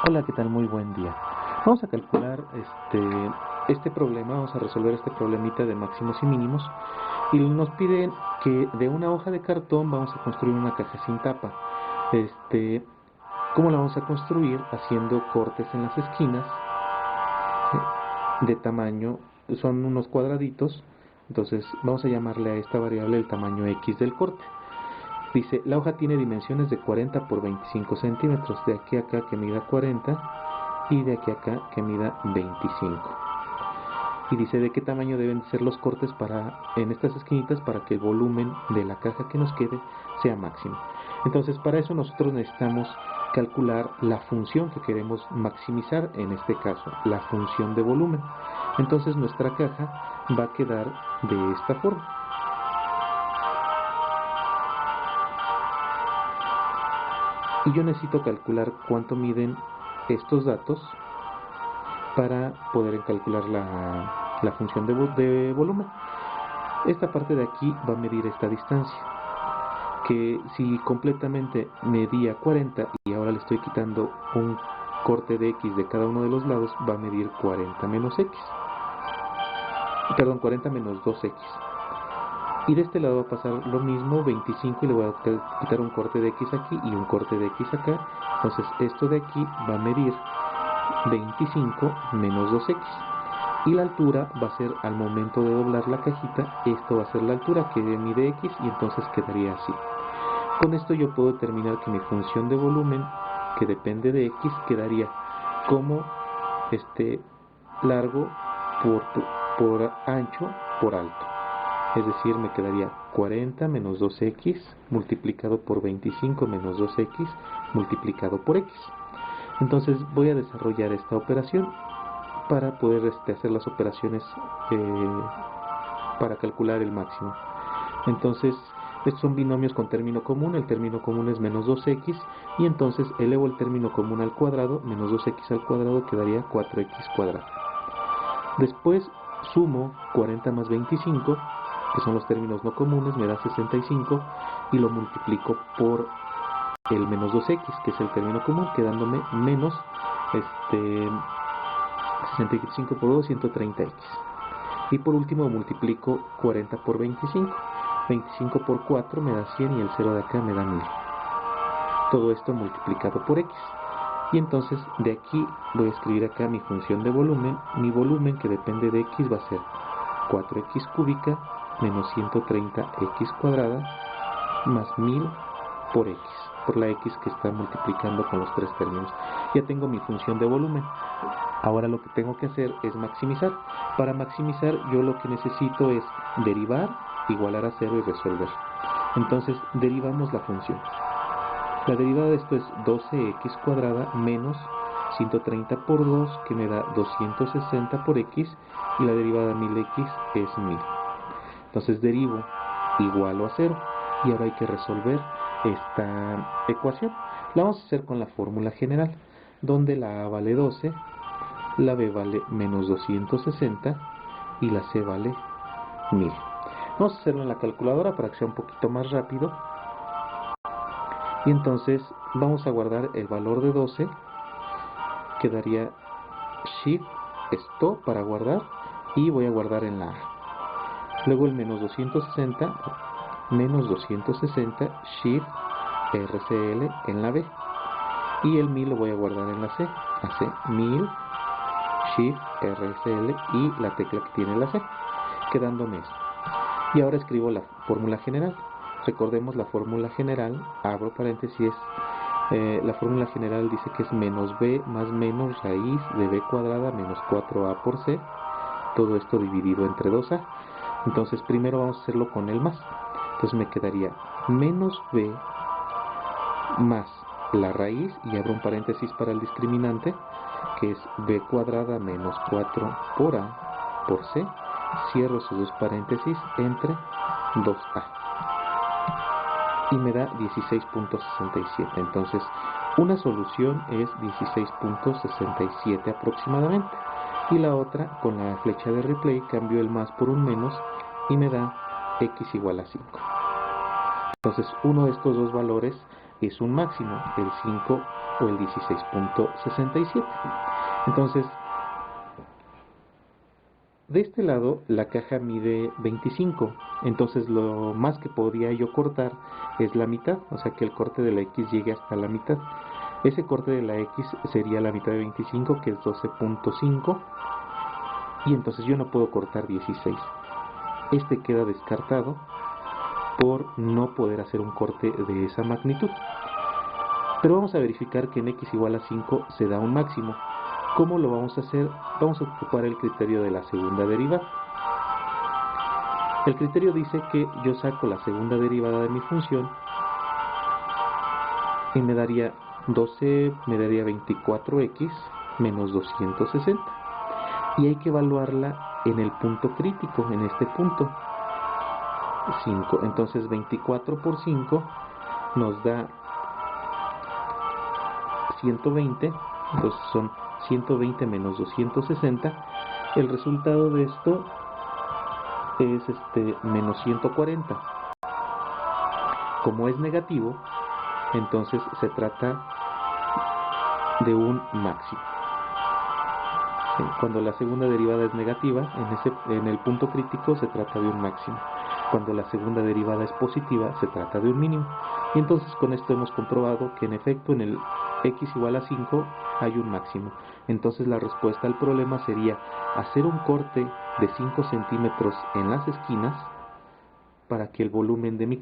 Hola, ¿qué tal? Muy buen día. Vamos a calcular este problema, vamos a resolver este problemita de máximos y mínimos y nos piden que de una hoja de cartón vamos a construir una caja sin tapa. ¿Cómo la vamos a construir? Haciendo cortes en las esquinas de tamaño, son unos cuadraditos, entonces vamos a llamarle a esta variable el tamaño X del corte. Dice, la hoja tiene dimensiones de 40 por 25 centímetros, de aquí a acá que mida 40 y de aquí a acá que mida 25. Y dice de qué tamaño deben ser los cortes en estas esquinitas para que el volumen de la caja que nos quede sea máximo. Entonces para eso nosotros necesitamos calcular la función que queremos maximizar, en este caso la función de volumen. Entonces nuestra caja va a quedar de esta forma. Y yo necesito calcular cuánto miden estos datos para poder calcular la función de volumen. Esta parte de aquí va a medir esta distancia, que si completamente medía 40 y ahora le estoy quitando un corte de X de cada uno de los lados, va a medir 40 menos X. Perdón, 40 menos 2X. Y de este lado va a pasar lo mismo, 25, y le voy a quitar un corte de X aquí y un corte de X acá. Entonces esto de aquí va a medir 25 menos 2X. Y la altura va a ser, al momento de doblar la cajita, esto va a ser la altura que mide X y entonces quedaría así. Con esto yo puedo determinar que mi función de volumen, que depende de X, quedaría como largo por ancho por alto. Es decir, me quedaría 40 menos 2X multiplicado por 25 menos 2X multiplicado por X. Entonces voy a desarrollar esta operación para poder hacer las operaciones para calcular el máximo. Entonces, estos son binomios con término común, el término común es menos 2X, y entonces elevo el término común al cuadrado, menos 2X al cuadrado quedaría 4X cuadrado. Después sumo 40 más 25, que son los términos no comunes, me da 65, y lo multiplico por el menos 2X, que es el término común, quedándome menos 65 por 2, 130X. Y por último multiplico 40 por 25. 25 por 4 me da 100 y el 0 de acá me da 1000. Todo esto multiplicado por X. Y entonces de aquí voy a escribir acá mi función de volumen. Mi volumen, que depende de X, va a ser 4X cúbica menos 130X cuadrada más 1000 por X, por la X que está multiplicando con los tres términos. Ya tengo mi función de volumen. Ahora lo que tengo que hacer es maximizar. Para maximizar yo lo que necesito es derivar, igualar a 0 y resolver. Entonces derivamos la función. La derivada de esto es 12X cuadrada menos 130 por 2, que me da 260 por X, y la derivada de 1000X es 1000. Entonces derivo, igualo a 0, y ahora hay que resolver esta ecuación. La vamos a hacer con la fórmula general, donde la A vale 12, la B vale menos 260 y la C vale 1000. Vamos a hacerlo en la calculadora para que sea un poquito más rápido. Y entonces vamos a guardar el valor de 12, quedaría Shift Stop para guardar, y voy a guardar en la A. Luego el menos 260 Shift RCL en la B, y el 1000 lo voy a guardar en la C, hace 1000 Shift RCL y la tecla que tiene la C, quedándome esto. Y ahora escribo la fórmula general. Recordemos la fórmula general, abro paréntesis, la fórmula general dice que es menos b más menos raíz de b cuadrada menos 4a por c, todo esto dividido entre 2a. Entonces primero vamos a hacerlo con el más. Entonces me quedaría menos b más la raíz, y abro un paréntesis para el discriminante, que es b cuadrada menos 4 por a por c, cierro esos dos paréntesis entre 2a, y me da 16.67. Entonces una solución es 16.67 aproximadamente, y la otra, con la flecha de replay, cambio el más por un menos y me da x igual a 5. Entonces uno de estos dos valores es un máximo, el 5 o el 16.67. Entonces, de este lado la caja mide 25, entonces lo más que podría yo cortar es la mitad, o sea que el corte de la X llegue hasta la mitad. Ese corte de la X sería la mitad de 25, que es 12.5, y entonces yo no puedo cortar 16. Este queda descartado por no poder hacer un corte de esa magnitud. Pero vamos a verificar que en X igual a 5 se da un máximo. ¿Cómo lo vamos a hacer? Vamos a ocupar el criterio de la segunda derivada. El criterio dice que yo saco la segunda derivada de mi función y me daría 12, me daría 24x menos 260. Y hay que evaluarla en el punto crítico, en este punto 5. Entonces 24 por 5 nos da 120, entonces son 120 menos 260. El resultado de esto es menos 140. Como es negativo, entonces se trata de un máximo. ¿Sí? Cuando la segunda derivada es negativa, en el punto crítico se trata de un máximo. Cuando la segunda derivada es positiva, se trata de un mínimo. Y entonces con esto hemos comprobado que en efecto en el X igual a 5 hay un máximo. Entonces la respuesta al problema sería hacer un corte de 5 centímetros en las esquinas para que el volumen de mi